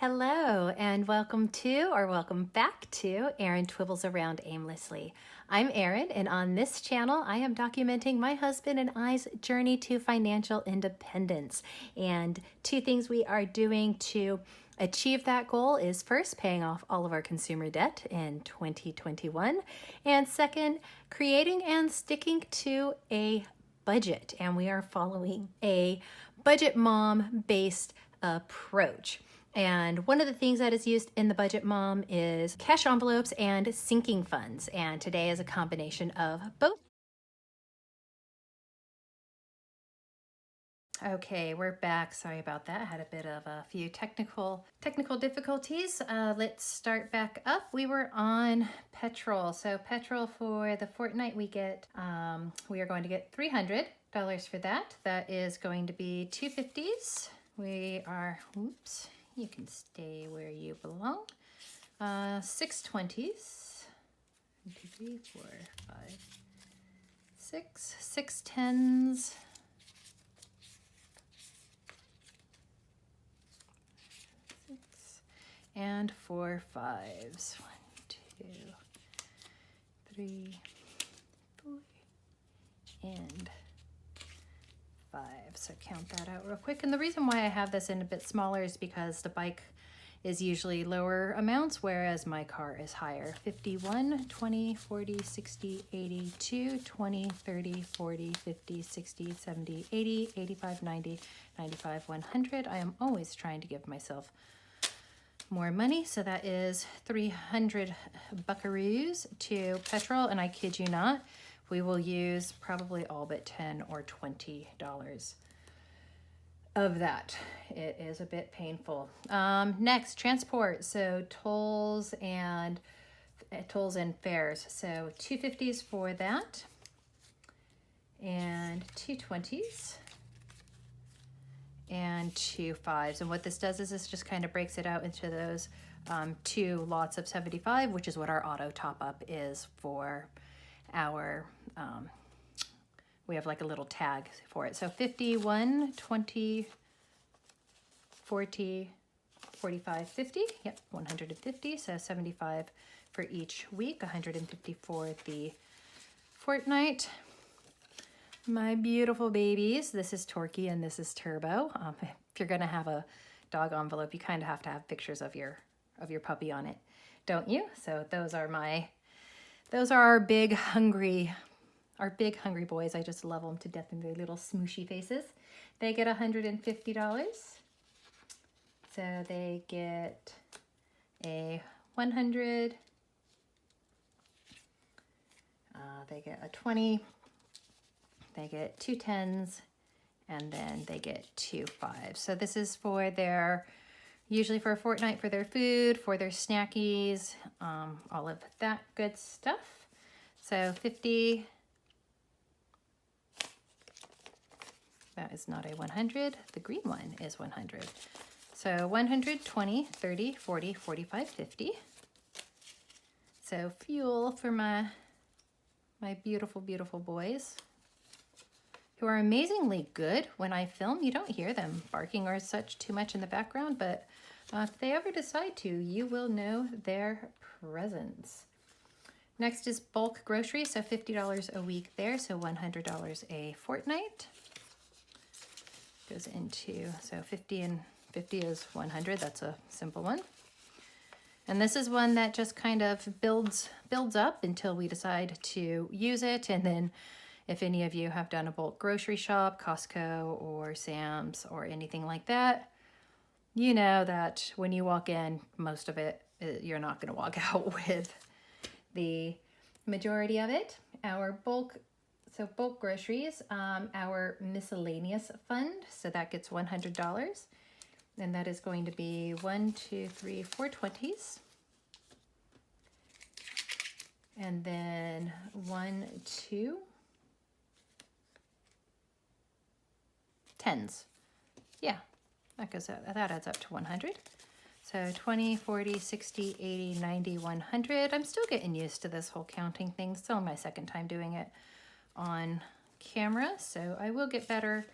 Hello and welcome back to Erin Twibbles Around Aimlessly. I'm Erin, and on this channel I am documenting my husband and I's journey to financial independence. And two things we are doing to achieve that goal is first, paying off all of our consumer debt in 2021, and second, creating and sticking to a budget. And we are following a budget mom based approach. And one of the things that is used in the Budget Mom is cash envelopes and sinking funds. And today is a combination of both. Okay, we're back. Sorry about that. I had a bit of a few technical difficulties. Let's start back up. We were on petrol. So petrol for the fortnight, we are going to get $300 for that. That is going to be 250s. You can stay where you belong. 6 20s. 1, 2, 3, 4, 5, 6. 6 10s. 6 and 4 5s. 1, 2, 3, 4, and 5. So count that out real quick. And the reason why I have this in a bit smaller is because the bike is usually lower amounts, whereas my car is higher. 51, 20, 40, 60, 82, 20, 30, 40, 50, 60, 70, 80, 85, 90, 95, 100. I am always trying to give myself more money. So that is 300 buckaroos to petrol. And I kid you not, we will use probably all but $10 or $20 of that. It is a bit painful. Next, transport. So tolls and fares. So 250s for that, and 220s, and 2 5s. And what this does is this just kind of breaks it out into those two lots of 75, which is what our auto top up is for our we have like a little tag for it. So 51, 20, 40, 45, 50. Yep, 150. So 75 for each week, 150 for the fortnight. My beautiful babies. This is Torquay and this is Turbo. If you're going to have a dog envelope, you kind of have to have pictures of your puppy on it, don't you? So those are our big hungry boys. I just love them to death in their little smooshy faces. They get $150. So they get a 100. They get a 20. They get 2 10s, and then they get 2 5s. So this is for usually for a fortnight, for their food, for their snackies, all of that good stuff. So 50. That is not a 100. The green one is 100. So 100, 20, 30, 40, 45, 50. So fuel for my beautiful, beautiful boys, who are amazingly good when I film. You don't hear them barking or such too much in the background, but if they ever decide to, you will know their presence. Next is bulk groceries, so $50 a week there, so $100 a fortnight. Goes into, so 50 and 50 is 100. That's a simple one. And this is one that just kind of builds up until we decide to use it. And then if any of you have done a bulk grocery shop, Costco or Sam's or anything like that, you know that when you walk in, most of it, you're not going to walk out with the majority of it. Our bulk groceries, our miscellaneous fund, so that gets $100. And that is going to be 1, 2, 3, 4 20s. And then 1, 2 10s. Yeah, that adds up to 100. So 20, 40, 60, 80, 90, 100. I'm still getting used to this whole counting thing. Still my second time doing it on camera, so I will get better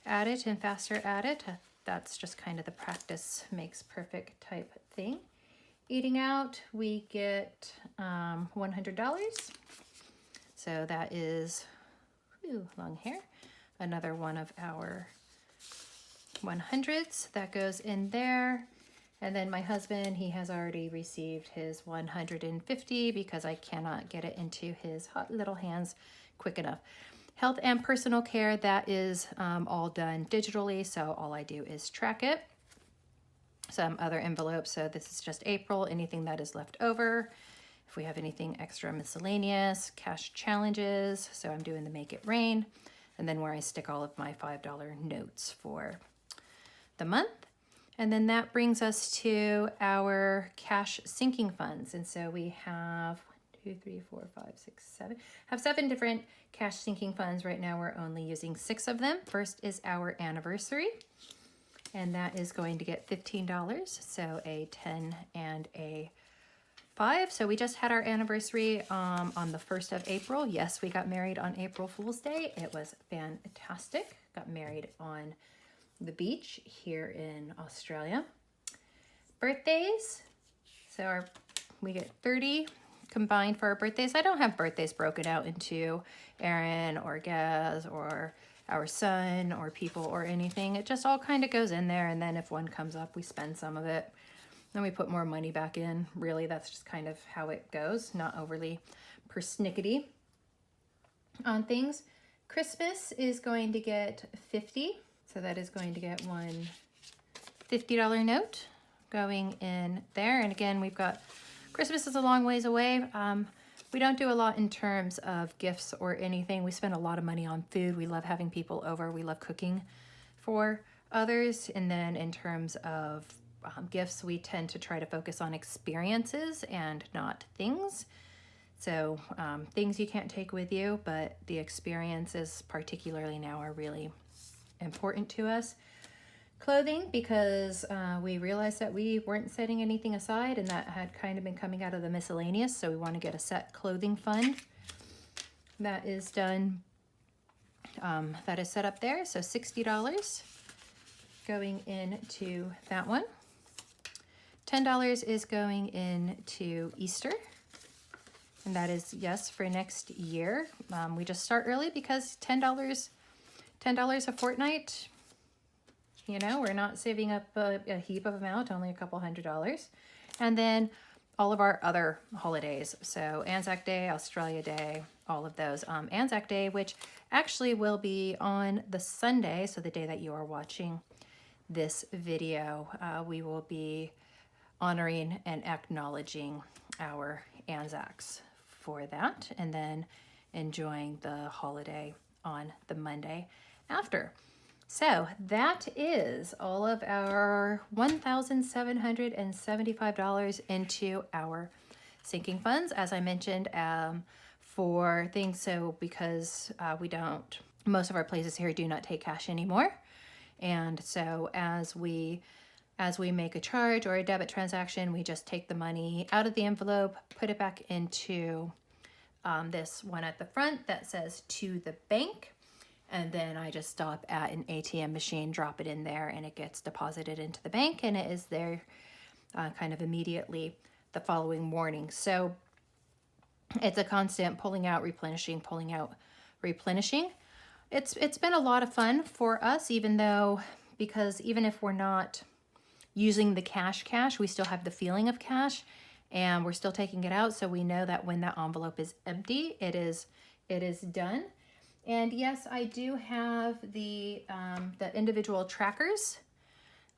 at it and faster at it. that's just kind of the practice makes perfect type thing. Eating out, we get $100. So that is, long hair, another one of our 100s that goes in there. And then my husband, he has already received his 150 because I cannot get it into his hot little hands quick enough. Health and personal care, that is all done digitally, so all I do is track it. Some other envelopes, so this is just April, anything that is left over. If we have anything extra miscellaneous, cash challenges, so I'm doing the Make It Rain, and then where I stick all of my $5 notes for the month. And then that brings us to our cash sinking funds. And so we have 1, 2, 3, 4, 5, 6, 7. Have 7 different cash sinking funds. Right now we're only using 6 of them. First is our anniversary, and that is going to get $15. So a 10 and a 5. So we just had our anniversary on the 1st of April. Yes, we got married on April Fool's Day. It was fantastic. Got married on the beach here in Australia. Birthdays. So we get 30 combined for our birthdays. I don't have birthdays broken out into Erin or Gaz or our son or people or anything. It just all kind of goes in there, and then if one comes up, we spend some of it. Then we put more money back in. Really, that's just kind of how it goes. Not overly persnickety on things. Christmas is going to get 50. So that is going to get one $50 note going in there. And again, we've got, Christmas is a long ways away. We don't do a lot in terms of gifts or anything. We spend a lot of money on food. We love having people over. We love cooking for others. And then in terms of gifts, we tend to try to focus on experiences and not things. So things you can't take with you, but the experiences, particularly now, are really important to us. Clothing, because we realized that we weren't setting anything aside, and that had kind of been coming out of the miscellaneous, so we want to get a set clothing fund. That is done, that is set up there, so $60 going into that one. $10 is going into Easter, and that is, yes, for next year. We just start early because $10 a fortnight, you know, we're not saving up a heap of amount, only a couple $100. And then all of our other holidays. So Anzac Day, Australia Day, all of those. Anzac Day, which actually will be on the Sunday, so the day that you are watching this video, we will be honoring and acknowledging our Anzacs for that, and then enjoying the holiday on the Monday after. So that is all of our $1,775 into our sinking funds, as I mentioned, for things. So because most of our places here do not take cash anymore. And so as we make a charge or a debit transaction, we just take the money out of the envelope, put it back into this one at the front that says to the bank. And then I just stop at an ATM machine, drop it in there, and it gets deposited into the bank, and it is there kind of immediately the following morning. So it's a constant pulling out, replenishing, pulling out, replenishing. It's been a lot of fun for us, because even if we're not using the cash, we still have the feeling of cash, and we're still taking it out. So we know that when that envelope is empty, it is done. And yes, I do have the individual trackers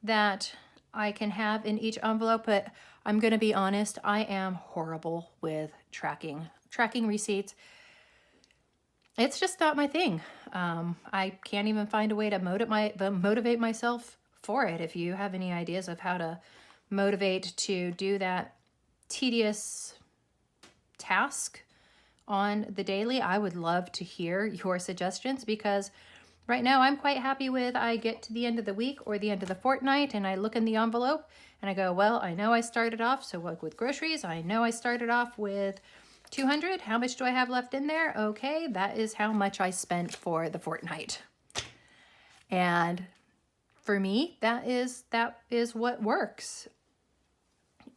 that I can have in each envelope, but I'm going to be honest, I am horrible with tracking receipts. It's just not my thing. I can't even find a way to motivate myself for it. If you have any ideas of how to motivate to do that tedious task on the daily, I would love to hear your suggestions, because right now I'm quite happy with, I get to the end of the week or the end of the fortnight and I look in the envelope and I go, well, I know I started off, so like with groceries, I know I started off with 200. How much do I have left in there? Okay, that is how much I spent for the fortnight. And for me, that is what works.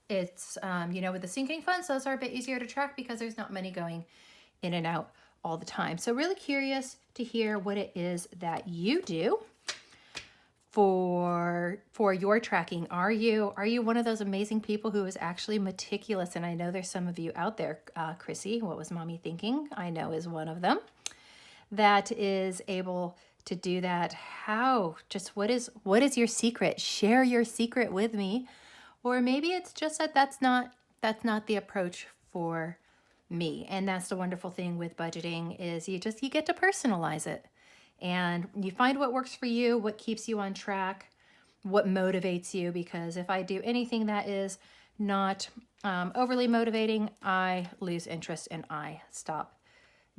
It's, you know, with the sinking funds, those are a bit easier to track because there's not money going in and out all the time. So really curious to hear what it is that you do for your tracking. Are you one of those amazing people who is actually meticulous? And I know there's some of you out there. Chrissy, what was mommy thinking? I know is one of them that is able to do that. How? Just what is your secret? Share your secret with me. Or maybe it's just that that's not the approach for me. And that's the wonderful thing with budgeting is you get to personalize it. And you find what works for you, what keeps you on track, what motivates you. Because if I do anything that is not overly motivating, I lose interest and I stop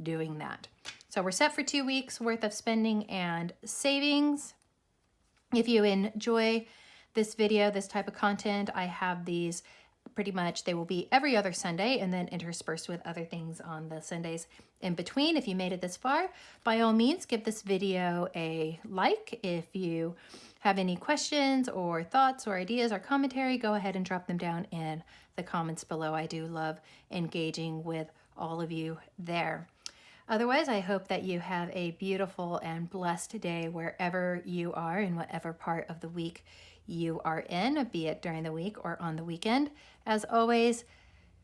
doing that. So we're set for 2 weeks worth of spending and savings. If you enjoy this video, this type of content, I have these pretty much, they will be every other Sunday and then interspersed with other things on the Sundays in between. If you made it this far, by all means, give this video a like. If you have any questions or thoughts or ideas or commentary, go ahead and drop them down in the comments below. I do love engaging with all of you there. Otherwise, I hope that you have a beautiful and blessed day wherever you are, in whatever part of the week you are in, be it during the week or on the weekend. As always,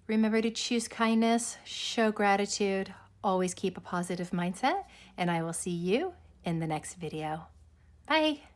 remember to choose kindness, show gratitude, always keep a positive mindset, and I will see you in the next video. Bye.